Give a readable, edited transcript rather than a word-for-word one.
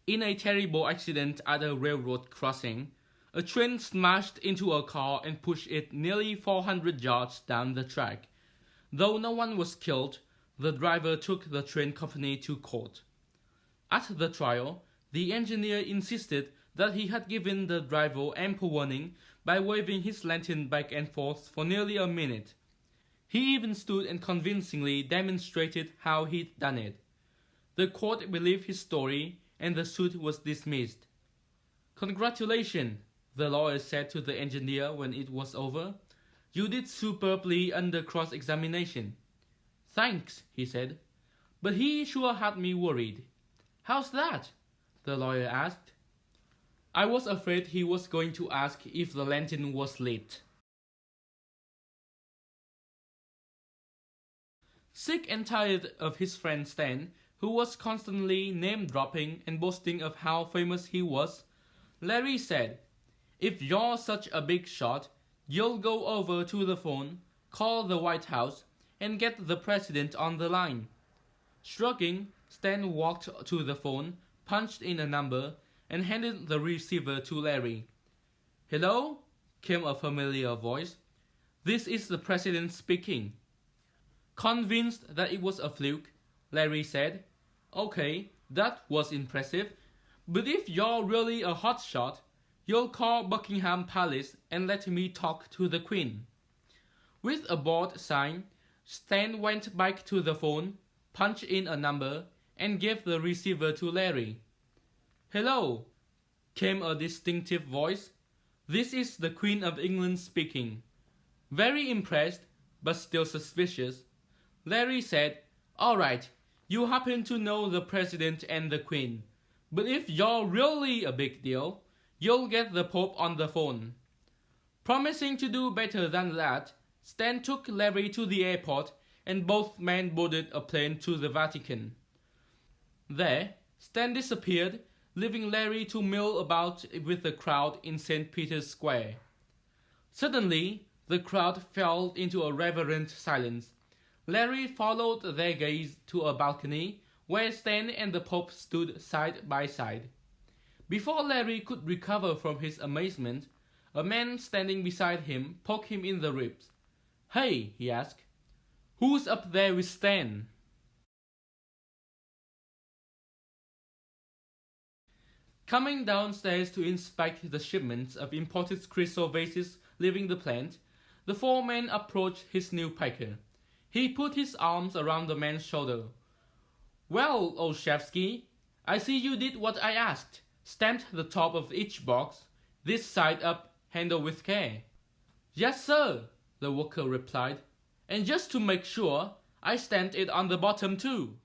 In a terrible accident at a railroad crossing, a train smashed into a car and pushed it nearly 400 yards down the track. Though no one was killed, the driver took the train company to court. At the trial, the engineer insisted that he had given the driver ample warning by waving his lantern back and forth for nearly a minute. He even stood and convincingly demonstrated how he'd done it. The court believed his story, and the suit was dismissed. "Congratulations," the lawyer said to the engineer when it was over. "You did superbly under cross-examination." "Thanks," he said. "But he sure had me worried." "How's that?" the lawyer asked. "I was afraid he was going to ask if the lantern was lit." Sick and tired of his friend Stan, who was constantly name-dropping and boasting of how famous he was, Larry said, "If you're such a big shot, you'll go over to the phone, call the White House, and get the president on the line." Shrugging, Stan walked to the phone, punched in a number, and handed the receiver to Larry. "Hello?" came a familiar voice. "This is the president speaking." Convinced that it was a fluke, Larry said, "Okay, that was impressive, but if you're really a hotshot, you'll call Buckingham Palace and let me talk to the Queen." With a bored sign, Stan went back to the phone, punched in a number, and gave the receiver to Larry. "Hello," came a distinctive voice. "This is the Queen of England speaking." Very impressed, but still suspicious, Larry said, "All right, you happen to know the president and the Queen, but if you're really a big deal, you'll get the Pope on the phone." Promising to do better than that, Stan took Larry to the airport and both men boarded a plane to the Vatican. There, Stan disappeared, leaving Larry to mill about with the crowd in St. Peter's Square. Suddenly, the crowd fell into a reverent silence. Larry followed their gaze to a balcony where Stan and the Pope stood side by side. Before Larry could recover from his amazement, a man standing beside him poked him in the ribs. "Hey," he asked, "who's up there with Stan?" Coming downstairs to inspect the shipments of imported crystal vases leaving the plant, the four men approached his new packer. He put his arms around the man's shoulder. "Well, Olszewski, I see you did what I asked. Stamped the top of each box. This side up, handle with care." "Yes, sir," the worker replied. "And just to make sure, I stamped it on the bottom too."